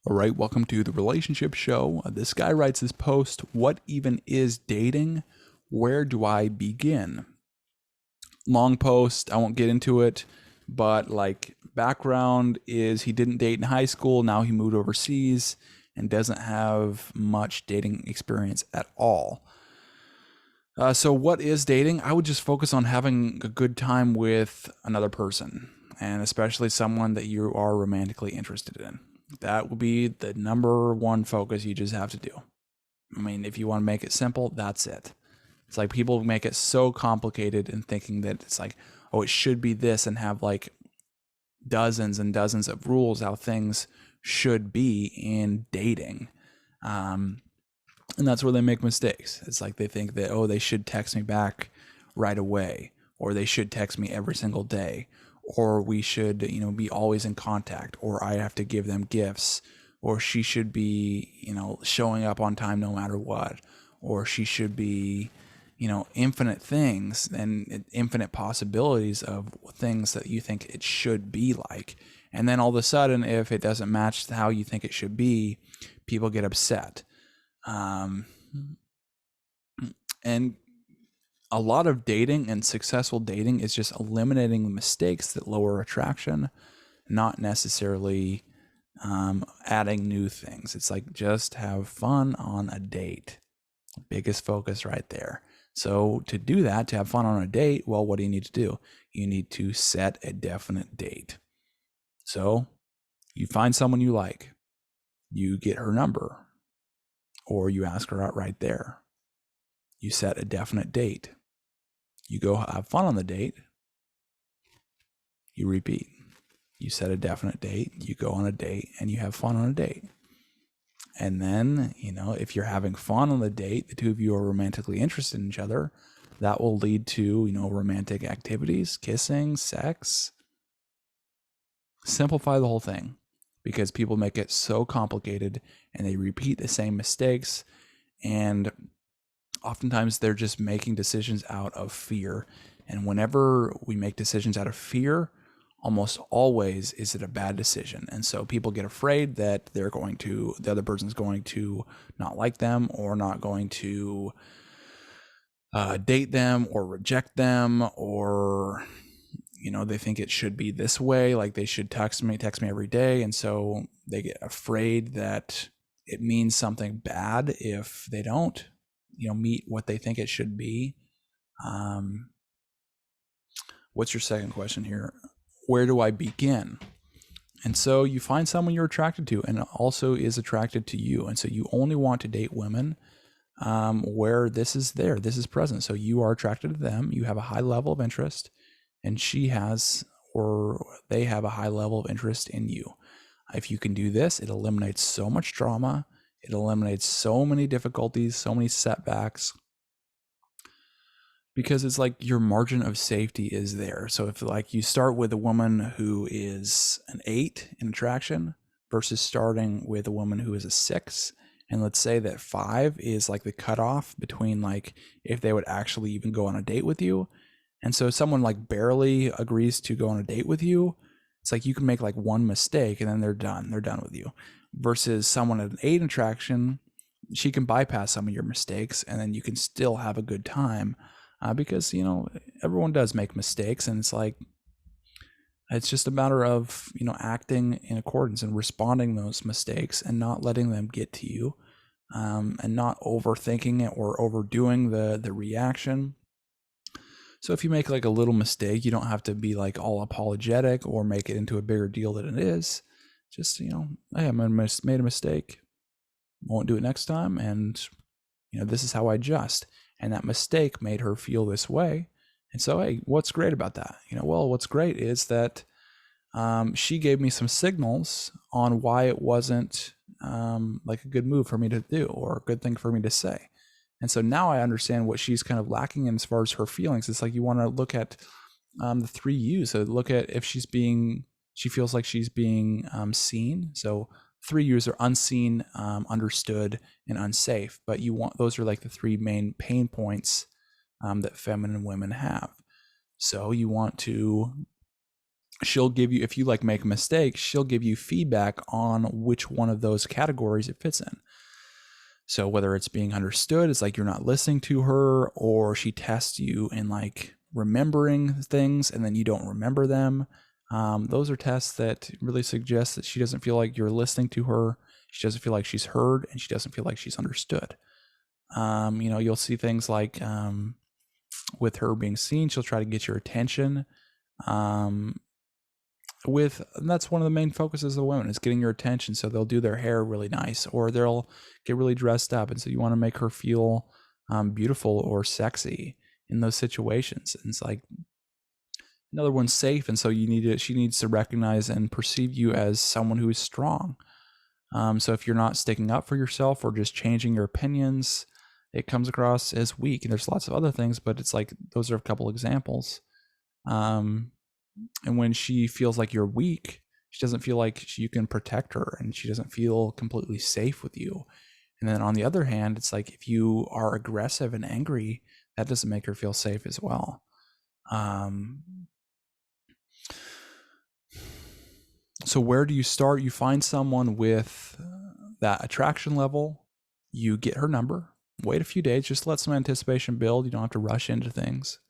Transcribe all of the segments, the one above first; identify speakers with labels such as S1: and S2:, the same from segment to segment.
S1: All right, welcome to the relationship show. This guy writes this post, "What even is dating? Where do I begin?" Long post, I won't get into it, but like background is he didn't date in high school, now he moved overseas and doesn't have much dating experience at all. So what is dating? I would just focus on having a good time with another person, and especially someone that you are romantically interested in. That will be the number one focus you just have to do. I mean, if you want to make it simple, that's it. It's like people make it so complicated and thinking that it's like, oh, it should be this, and have like dozens and dozens of rules how things should be in dating. And that's where they make mistakes. It's like they think that, oh, they should text me back right away, or they should text me every single day, or we should, be always in contact, or I have to give them gifts, or she should be, showing up on time no matter what, or she should be, infinite things and infinite possibilities of things that you think it should be like. And then all of a sudden, if it doesn't match how you think it should be, people get upset. Um, and a lot of dating and successful dating is just eliminating the mistakes that lower attraction, not necessarily adding new things. It's like just have fun on a date. Biggest focus right there. So to do that, to have fun on a date, well, what do you need to do? You need to set a definite date. So you find someone you like, you get her number, or you ask her out right there. You set a definite date. You go have fun on the date. You repeat. You set a definite date. You go on a date and you have fun on a date. And then, if you're having fun on the date, the two of you are romantically interested in each other, that will lead to, romantic activities, kissing, sex. Simplify the whole thing, because people make it so complicated and they repeat the same mistakes. And oftentimes they're just making decisions out of fear. And whenever we make decisions out of fear, almost always is it a bad decision. And so people get afraid that the other person's going to not like them, or not going to date them, or reject them, or they think it should be this way, like they should text me every day. And so they get afraid that it means something bad if they don't meet what they think it should be. What's your second question here? Where do I begin? And so you find someone you're attracted to and also is attracted to you. And so you only want to date women where this is present. So you are attracted to them, you have a high level of interest, and she has, or they have, a high level of interest in you. If you can do this, it eliminates so much drama. It eliminates so many difficulties, so many setbacks, because it's like your margin of safety is there. So if like you start with a woman who is an 8 in attraction versus starting with a woman who is a 6, and let's say that 5 is like the cutoff between like if they would actually even go on a date with you. And so someone like barely agrees to go on a date with you, it's like you can make like one mistake and then they're done with you. Versus someone at an 8 attraction, she can bypass some of your mistakes and then you can still have a good time. Because everyone does make mistakes, and it's just a matter of acting in accordance and responding those mistakes and not letting them get to you, and not overthinking it or overdoing the reaction. So if you make like a little mistake, you don't have to be like all apologetic or make it into a bigger deal than it is. Just hey, I made a mistake, won't do it next time, and this is how I adjust. And that mistake made her feel this way. And so, hey, what's great about that? Well, what's great is that she gave me some signals on why it wasn't like a good move for me to do or a good thing for me to say. And so now I understand what she's kind of lacking in as far as her feelings. It's like you want to look at the 3 U's. So look at if she feels like she's being seen. So 3 U's are unseen, understood, and unsafe. But those are like the 3 main pain points that feminine women have. So you want to she'll give you, if you like make a mistake, she'll give you feedback on which one of those categories it fits in. So whether it's being understood, it's like you're not listening to her, or she tests you in like remembering things and then you don't remember them. Those are tests that really suggest that she doesn't feel like you're listening to her. She doesn't feel like she's heard, and she doesn't feel like she's understood. You'll see things like with her being seen, she'll try to get your attention. And that's one of the main focuses of women, is getting your attention. So they'll do their hair really nice, or they'll get really dressed up, and so you want to make her feel beautiful or sexy in those situations. And it's like, another one's safe, and so she needs to recognize and perceive you as someone who is strong. So if you're not sticking up for yourself or just changing your opinions, it comes across as weak. And there's lots of other things, but it's like, those are a couple examples. And when she feels like you're weak, she doesn't feel like you can protect her, and she doesn't feel completely safe with you. And then on the other hand, it's like, if you are aggressive and angry, that doesn't make her feel safe as well. So where do you start? You find someone with that attraction level, you get her number, wait a few days, just let some anticipation build. You don't have to rush into things.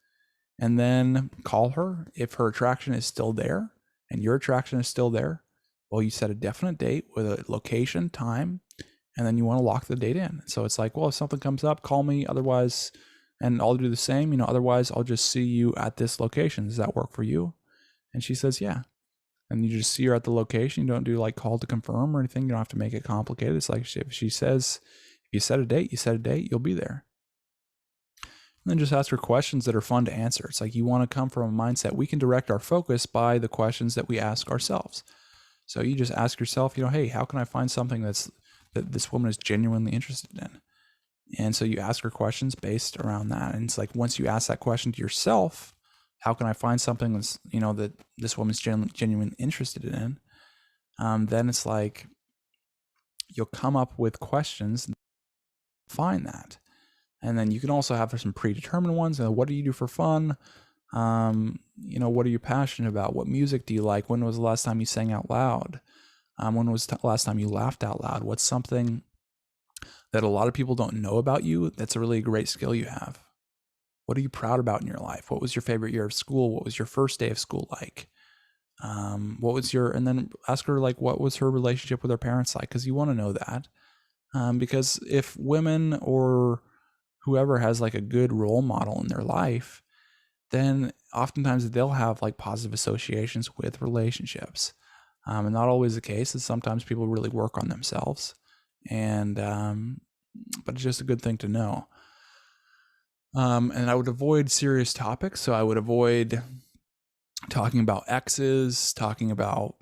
S1: And then call her. If her attraction is still there and your attraction is still there, well, you set a definite date with a location, time, and then you want to lock the date in. So it's like, well, if something comes up, call me. Otherwise, and I'll do the same, otherwise I'll just see you at this location. Does that work for you? And she says, yeah. And you just see her at the location. You don't do like call to confirm or anything. You don't have to make it complicated. It's like, if she says, if you set a date, you'll be there. And then just ask her questions that are fun to answer. It's like, you want to come from a mindset. We can direct our focus by the questions that we ask ourselves. So you just ask yourself, hey, how can I find something that this woman is genuinely interested in? And so you ask her questions based around that. And it's like, once you ask that question to yourself, how can I find something that's, that this woman's genuinely interested in? Then it's like, you'll come up with questions and find that. And then you can also have some predetermined ones. What do you do for fun? What are you passionate about? What music do you like? When was the last time you sang out loud? When was the last time you laughed out loud? What's something that a lot of people don't know about you that's a really great skill you have? What are you proud about in your life? What was your favorite year of school? What was your first day of school like? And then ask her, like, what was her relationship with her parents like? Because you want to know that. Because if women or whoever has like a good role model in their life, then oftentimes they'll have like positive associations with relationships. And not always the case, is sometimes people really work on themselves. And, but it's just a good thing to know. And I would avoid serious topics. So I would avoid talking about exes, talking about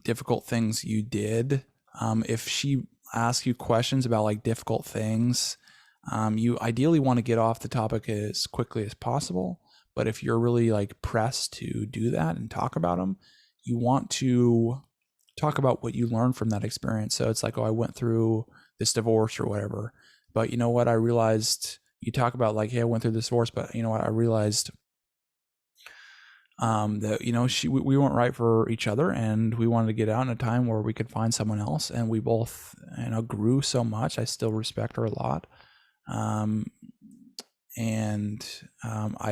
S1: difficult things you did. If she asks you questions about like difficult things, you ideally want to get off the topic as quickly as possible. But if you're really like pressed to do that and talk about them, you want to talk about what you learned from that experience. So it's like, oh, I went through this divorce or whatever, but you know what? I realized, you talk about like, hey, I went through this divorce, but you know what? I realized that, we weren't right for each other, and we wanted to get out in a time where we could find someone else. And we both, grew so much. I still respect her a lot. I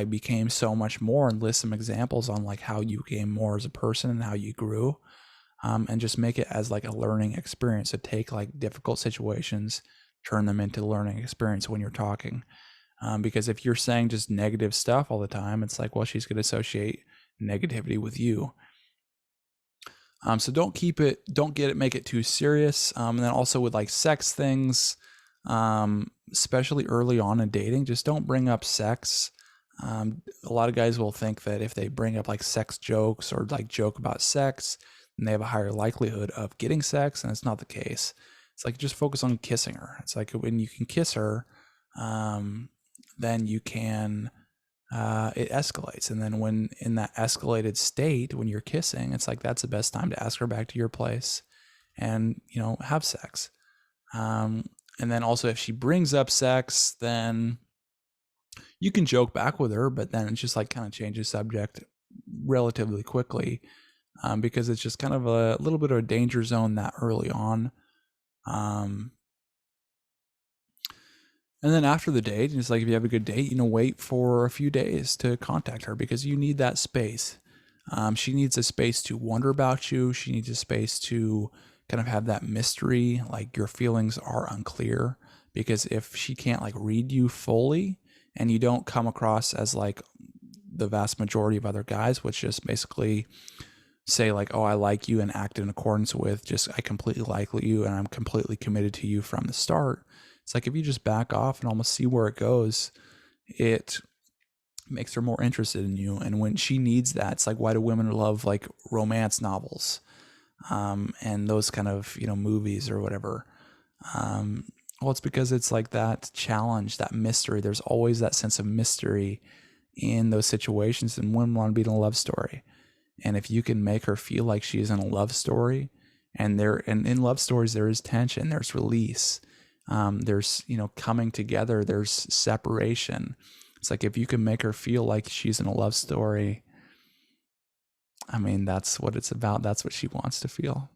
S1: became so much more, and list some examples on like how you became more as a person and how you grew. And just make it as like a learning experience. So take like difficult situations, turn them into learning experience when you're talking. Because if you're saying just negative stuff all the time, it's like, well, she's going to associate negativity with you. So don't make it too serious. And then also with like sex things, especially early on in dating, just don't bring up sex. A lot of guys will think that if they bring up like sex jokes or like joke about sex, then they have a higher likelihood of getting sex. And it's not the case. It's like, just focus on kissing her. It's like, when you can kiss her, then you can, it escalates. And then when in that escalated state, when you're kissing, it's like, that's the best time to ask her back to your place and, have sex. And then also, if she brings up sex, then you can joke back with her, but then it's just like kind of change the subject relatively quickly. because it's just kind of a little bit of a danger zone that early on. And then after the date, it's like if you have a good date, wait for a few days to contact her because you need that space. She needs a space to wonder about you. She needs a space to kind of have that mystery, like your feelings are unclear. Because if she can't like read you fully and you don't come across as like the vast majority of other guys, which just basically say like, oh, I like you and act in accordance with just, I completely like you and I'm completely committed to you from the start. It's like if you just back off and almost see where it goes, it makes her more interested in you. And when she needs that, it's like, why do women love like romance novels and those kind of, movies or whatever? Well, it's because it's like that challenge, that mystery. There's always that sense of mystery in those situations, and women want to be in a love story. And if you can make her feel like she's in a love story, and in love stories there is tension, there's release, there's coming together, there's separation. It's like if you can make her feel like she's in a love story, I mean, that's what it's about. That's what she wants to feel.